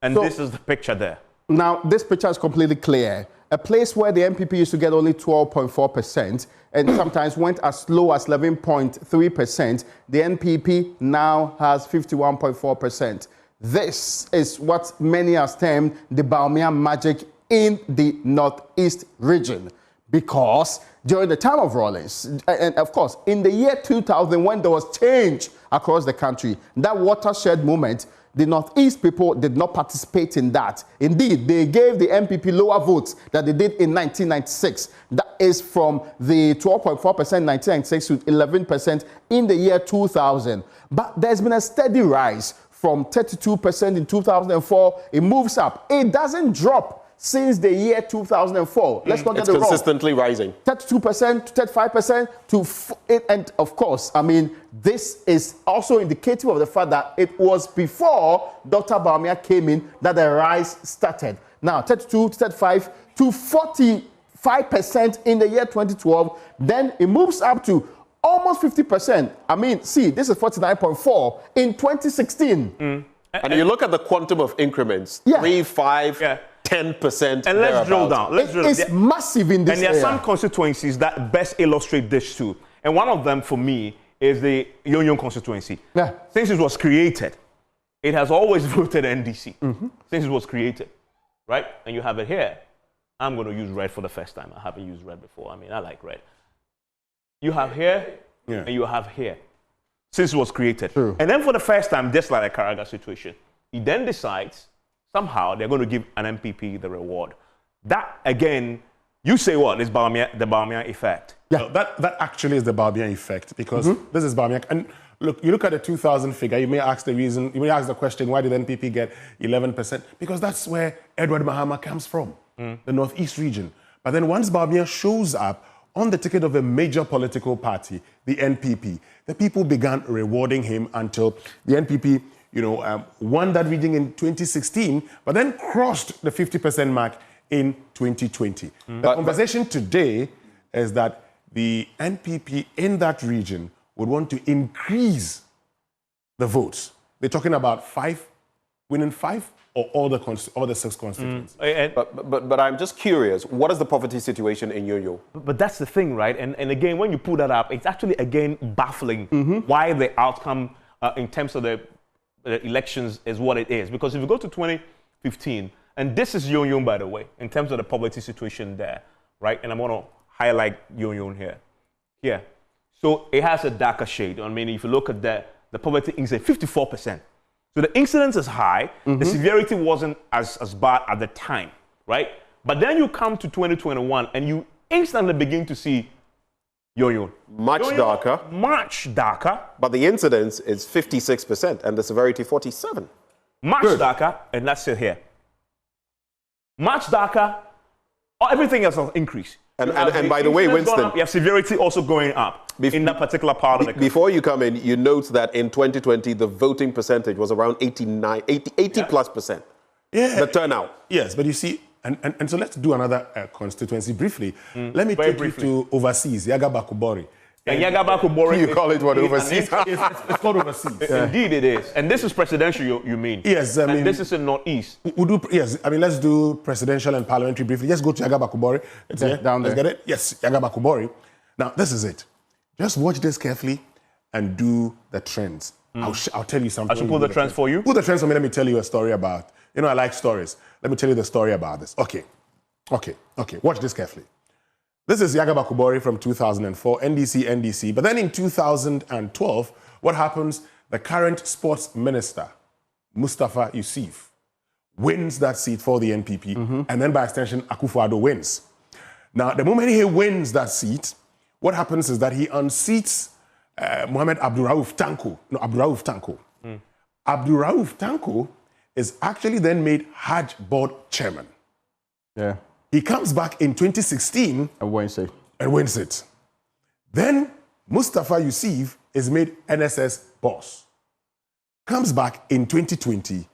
And so, this is the picture there. Now, this picture is completely clear. A place where the NPP used to get only 12.4% and sometimes went as low as 11.3%, the NPP now has 51.4%. This is what many have termed the Bawumia magic in the Northeast region. Because during the time of Rawlings, and of course, in the year 2000, when there was change across the country, that watershed moment, the Northeast people did not participate in that. Indeed, they gave the NPP lower votes than they did in 1996. That is from the 12.4% in 1996 to 11% in the year 2000. But there's been a steady rise from 32% in 2004. It moves up. It doesn't drop since the year 2004. Let's not get it wrong. It's consistently rising. 32% to 35% to, and of course, I mean, this is also indicative of the fact that it was before Dr. Bawumia came in that the rise started. Now, 32 to 35 to 45% in the year 2012. Then it moves up to almost 50%. I mean, see, this is 49.4 in 2016. And you look at the quantum of increments, 3, 5, 10%. And let's drill down. It's massive in this area. And there are some constituencies that best illustrate this too. And one of them for me is the Union constituency. Yeah. Since it was created, it has always voted NDC. Since it was created, right? And you have it here. I'm going to use red for the first time. I haven't used red before. I mean, I like red. You have here, and you have here. Since it was created. True. And then for the first time, just like a Karaga situation, he then decides somehow they're going to give an MPP the reward. That, again, you say what? Is Bawumia, the Bawumia effect? Yeah, no, that actually is the Bawumia effect because this is Bawumia. And look, you look at the 2000 figure, you may ask the question, why did NPP get 11%? Because that's where Edward Mahama comes from, the Northeast region. But then once Bawumia shows up on the ticket of a major political party, the NPP, the people began rewarding him until the NPP, won that region in 2016, but then crossed the 50% mark in 2020. The conversation today is that the NPP in that region would want to increase the votes. They're talking about winning 5 or all the 6 constituencies. But I'm just curious, what is the poverty situation in Yo-Yo? But that's the thing, right? And again, when you pull that up, it's actually, again, baffling why the outcome in terms of the elections is what it is. Because if you go to 2015, and this is Yo-Yo, by the way, in terms of the poverty situation there, right? And I'm going to highlight Yo-Yo here. Yeah. So it has a darker shade. I mean, if you look at the poverty index, 54%. So the incidence is high. The severity wasn't as bad at the time, right? But then you come to 2021 and you instantly begin to see Yo-Yo. Much darker. Much darker. But the incidence is 56% and the severity 47%. Much darker, and that's it here. Much darker, everything else has increased. And by the way, Winston, you have severity also going up in that particular part of the country. Before you come in, you note that in 2020, the voting percentage was around 80+%. Yeah. The turnout. Yes, but you see, and so let's do another constituency briefly. Let me take you to overseas, Yagaba-Kubori. And Yagaba-Kubori, you call it what, overseas? It's called overseas. Indeed it is. And this is presidential, you mean? Yes, I mean... And this is in Northeast. Let's do presidential and parliamentary briefly. Let's go to Yagaba-Kubori. It's here. Down there. Let's get it? Yes, Yagaba-Kubori. Now, this is it. Just watch this carefully and do the trends. I'll tell you something. I should pull the trends for you? Pull the trends for me. Let me tell you a story about... I like stories. Let me tell you the story about this. Okay. Watch this carefully. This is Yagaba-Kubori from 2004, NDC. But then in 2012, what happens? The current sports minister, Mustafa Yusuf, wins that seat for the NPP, and then by extension, Akufo-Addo wins. Now, the moment he wins that seat, what happens is that he unseats Mohamed Abdurrauf Tanko. No, Abdurrauf Tanko. Abdurrauf Tanko is actually then made Hajj Board chairman. Yeah. He comes back in 2016 And Wednesday. and wins it. Then Mustafa Yusuf is made NSS boss. Comes back in 2020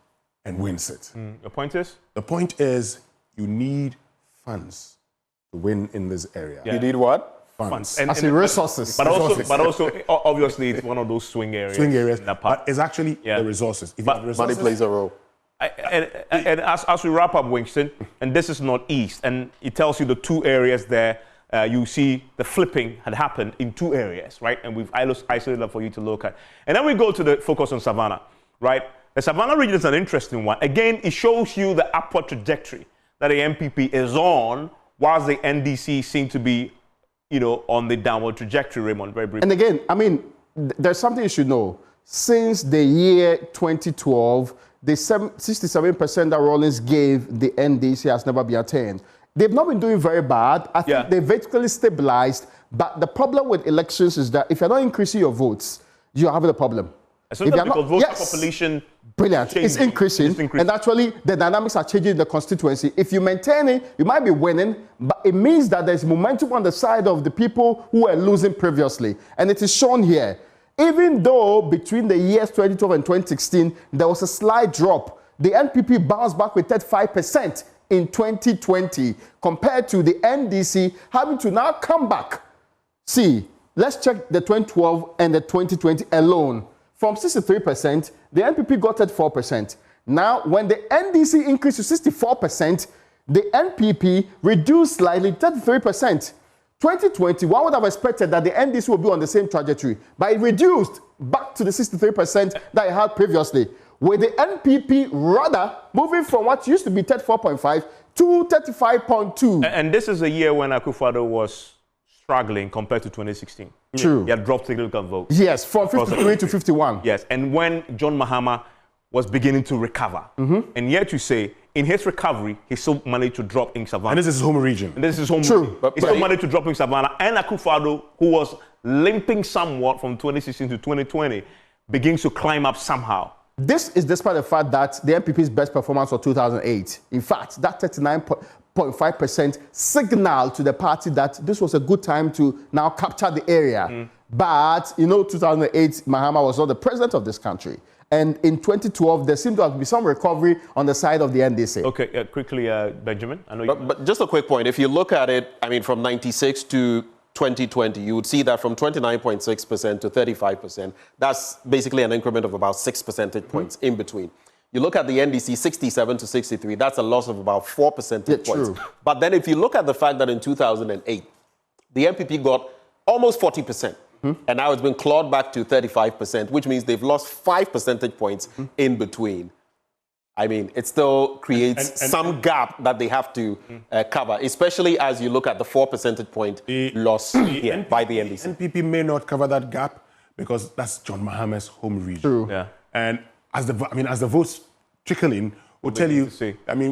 and wins it. Your point is? The point is you need funds to win in this area. You need what? Funds. And, As in resources. but also, obviously, it's one of those swing areas. Swing areas, in that part. but it's actually Yeah. the resources. If you But have resources, Money plays a role. And as we wrap up, Winston, and this is Northeast, and it tells you the two areas there. You see the flipping had happened in two areas, right? And we've isolated that for you to look at. And then we go to the focus on Savannah, right? The Savannah region is an interesting one. Again, it shows you the upward trajectory that the MPP is on, whilst the NDC seem to be, on the downward trajectory, Raymond, very briefly. And again, I mean, there's something you should know. Since the year 2012, the 67% that Rawlings gave the NDC has never been attained. They've not been doing very bad. I think they've vertically stabilized. But the problem with elections is that if you're not increasing your votes, you're having a problem. Sometimes because voter population brilliant. changes. It's increasing. And actually, the dynamics are changing in the constituency. If you maintain it, you might be winning, but it means that there's momentum on the side of the people who were losing previously. And it is shown here. Even though between the years 2012 and 2016, there was a slight drop, the NPP bounced back with 35% in 2020 compared to the NDC having to now come back. See, let's check the 2012 and the 2020 alone. From 63%, the NPP got 34%. Now, when the NDC increased to 64%, the NPP reduced slightly, 33%. 2020, one would have expected that the NDC would be on the same trajectory, but it reduced back to the 63% that it had previously, with the NPP rather moving from what used to be 34.5 to 35.2. And this is a year when Akufo-Addo was struggling compared to 2016. True. He had dropped significant votes. Yes, from 53 to 51. Yes, and when John Mahama was beginning to recover, and yet you say, in his recovery, he still managed to drop in Savannah. and this is his home region. And this is his home. True. He still managed to drop in Savannah. And Akufo-Addo, who was limping somewhat from 2016 to 2020, begins to climb up somehow. This is despite the fact that the NPP's best performance was 2008. In fact, that 39.5% signaled to the party that this was a good time to now capture the area. But, 2008, Mahama was not the president of this country. And in 2012, there seemed to have been some recovery on the side of the NDC. Okay, quickly, Benjamin. I know you. But just a quick point. If you look at it, from 96 to 2020, you would see that from 29.6% to 35%, that's basically an increment of about 6 percentage points in between. You look at the NDC, 67 to 63, that's a loss of about 4 percentage points. True. But then if you look at the fact that in 2008, the MPP got almost 40%. And now it's been clawed back to 35%, which means they've lost 5 percentage points in between. It still creates some gap that they have to cover, especially as you look at the 4 percentage point loss here by the NDC. NPP may not cover that gap because that's John Mahama's home region. True. Yeah. And as the votes trickle in, will tell you,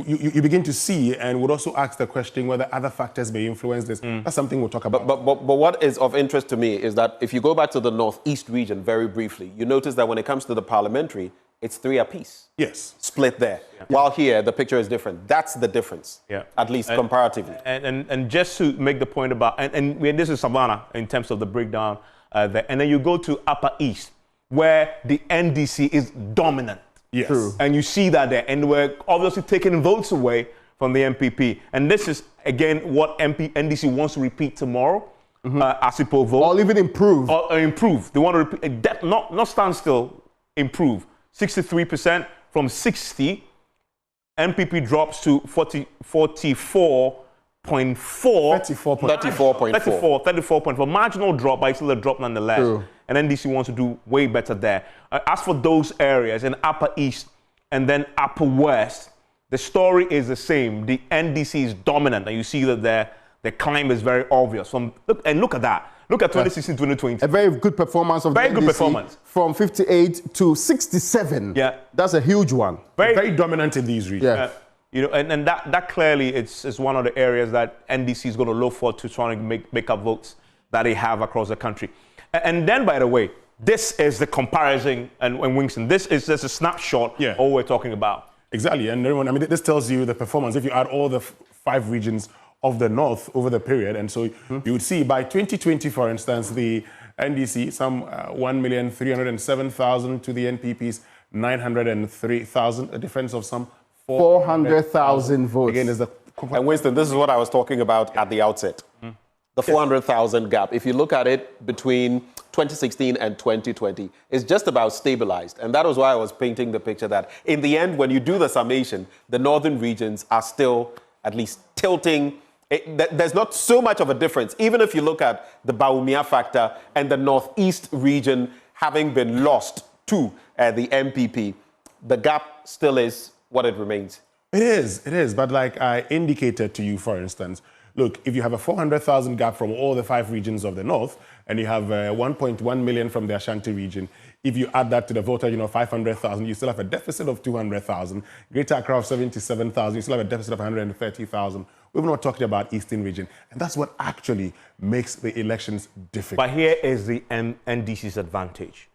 you begin to see and would also ask the question whether other factors may influence this. That's something we'll talk about. But what is of interest to me is that if you go back to the Northeast region very briefly, you notice that when it comes to the Parliamentary, it's 3 apiece. Yes. Split there. Yeah. While here, the picture is different. That's the difference, at least comparatively. And just to make the point about, and this is Savannah in terms of the breakdown there, and then you go to Upper East, where the NDC is dominant. Yes. True. And you see that there. And we're obviously taking votes away from the MPP. And this is, again, what NDC wants to repeat tomorrow. ASIPO vote. Or even improve. Or improve. They want to repeat, not stand still, improve. 63% from 60. NPP drops to 44.4. 34.4. Marginal drop, but it's still a drop nonetheless. True. And NDC wants to do way better there. As for those areas in Upper East and then Upper West, the story is the same. The NDC is dominant, and you see that there, The climb is very obvious. Look at that. Look at 2016, 2020. A very good performance of very the good NDC performance from 58 to 67. Yeah, that's a huge one. Very dominant in these regions. Yeah. You know, and that clearly is one of the areas that NDC is going to look forward to trying to make up votes that they have across the country. And then, by the way, this is the comparison, and Winston, this is just a snapshot of what we're talking about. Exactly, and everyone, I mean, this tells you the performance. If you add all the 5 regions of the North over the period, and so you would see by 2020, for instance, the NDC, some 1,307,000 to the NPP's 903,000, a difference of some 400,000 votes. Again, is the... And Winston, this is what I was talking about at the outset. The 400,000 gap, if you look at it between 2016 and 2020, is just about stabilized. And that was why I was painting the picture that in the end, when you do the summation, the northern regions are still at least tilting. There's not so much of a difference. Even if you look at the Bawumia factor and the northeast region having been lost to the MPP, the gap still is what it remains. It is. But like I indicated to you, for instance, look, if you have a 400,000 gap from all the 5 regions of the North, and you have 1.1 million from the Ashanti region, if you add that to the voter, 500,000, you still have a deficit of 200,000. Greater Accra of 77,000, you still have a deficit of 130,000. We're not talking about Eastern region. And that's what actually makes the elections difficult. But here is the NDC's advantage.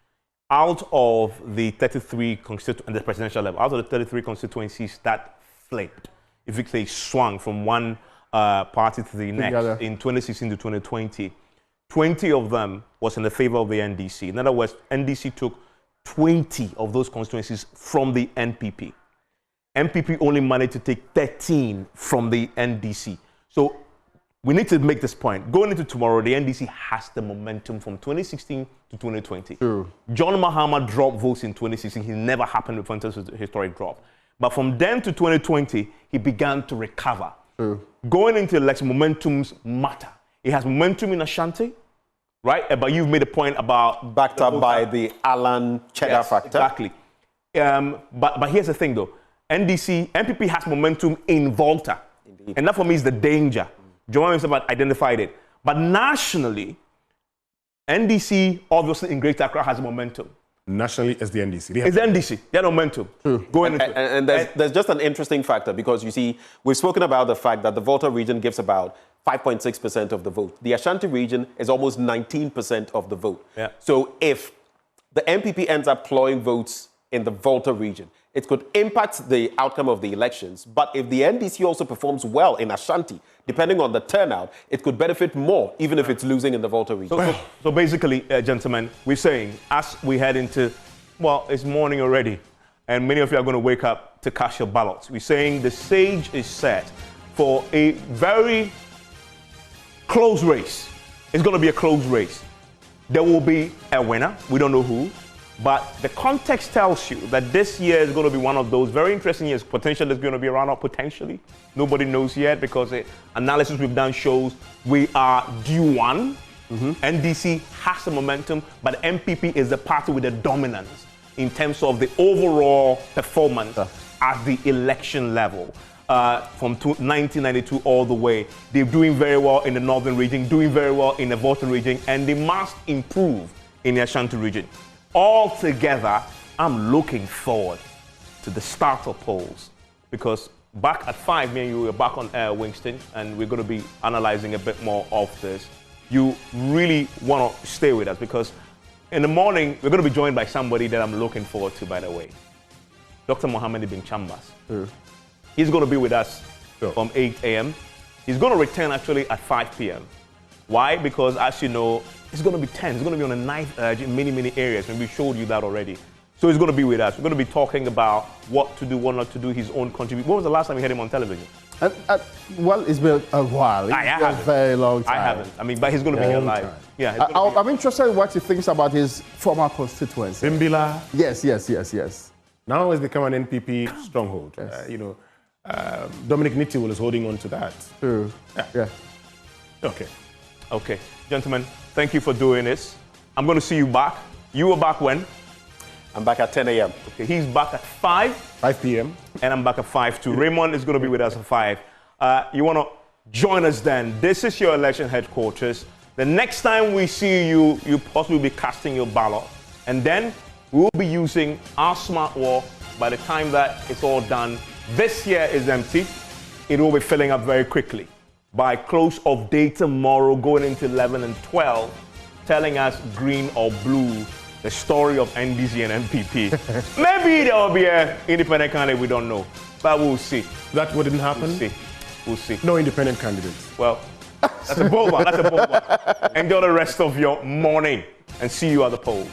Out of the 33 and the presidential level, out of the 33 constituencies that flipped, if you say swung from one party to the next in 2016 to 2020, 20 of them was in the favor of the NDC. In other words, NDC took 20 of those constituencies from the NPP. NPP only managed to take 13 from the NDC. So we need to make this point. Going into tomorrow, the NDC has the momentum from 2016 to 2020. True. John Mahama dropped votes in 2016. He never happened before in terms of the historic drop. But from then to 2020, he began to recover. True. Going into election, momentums matter. It has momentum in Ashanti, right? But you've made a point about... Backed up by the Alan Cheddar factor. Exactly. But here's the thing, though. NPP has momentum in Volta. Indeed. And that, for me, is the danger. John himself identified it. But nationally, NDC, obviously, in Greater Accra has momentum. Nationally, it's the NDC. It's the NDC. They have momentum. Going into and there's just an interesting factor because, you see, we've spoken about the fact that the Volta region gives about 5.6% of the vote. The Ashanti region is almost 19% of the vote. Yeah. So if the MPP ends up clawing votes in the Volta region, it could impact the outcome of the elections. But if the NDC also performs well in Ashanti, depending on the turnout, it could benefit more, even if it's losing in the Volta region. So basically, gentlemen, we're saying, as we head into, well, it's morning already, and many of you are going to wake up to cast your ballots. We're saying the stage is set for a very close race. It's going to be a close race. There will be a winner. We don't know who. But the context tells you that this year is going to be one of those very interesting years. Potentially, there's going to be a runoff, potentially. Nobody knows yet because the analysis we've done shows we are due one. NDC has the momentum, but MPP is the party with the dominance in terms of the overall performance at the election level. From 1992 all the way. They're doing very well in the northern region, doing very well in the Volta region, and they must improve in the Ashanti region. Altogether, I'm looking forward to the start of polls because back at 5, me and you were back on air, Winston, and we're going to be analyzing a bit more of this. You really want to stay with us because in the morning, we're going to be joined by somebody that I'm looking forward to, by the way. Dr. Mohammed Ibn Chambers. He's going to be with us from 8 a.m. He's going to return actually at 5 p.m. Why? Because as you know, it's going to be 10. It's going to be on a ninth urge in many, many areas, and we showed you that already. So he's going to be with us. We're going to be talking about what to do, what not to do, his own contribution. When was the last time you had him on television? Well, it's been a while. It's been a very long time. I haven't. I mean, but he's going to be here live. Yeah. I'm interested in what he thinks about his former constituency. Bimbila. Yes. Now has become an NPP stronghold. Yes. Dominic Nitiwul is holding on to that. True. Yeah. Okay. Gentlemen, thank you for doing this. I'm going to see you back. You were back when? I'm back at 10 a.m. Okay, he's back at 5. 5 p.m. And I'm back at 5 too. Raymond is going to be with us at 5. You want to join us then. This is your election headquarters. The next time we see you, you'll possibly be casting your ballot. And then we'll be using our smart wall. By the time that it's all done, this here is empty. It will be filling up very quickly. By close of day tomorrow, going into 11 and 12, telling us green or blue, the story of NDC and MPP. Maybe there will be an independent candidate, we don't know. But we'll see. That wouldn't happen? We'll see. No independent candidates. Well, that's a bold one. Enjoy the rest of your morning and see you at the polls.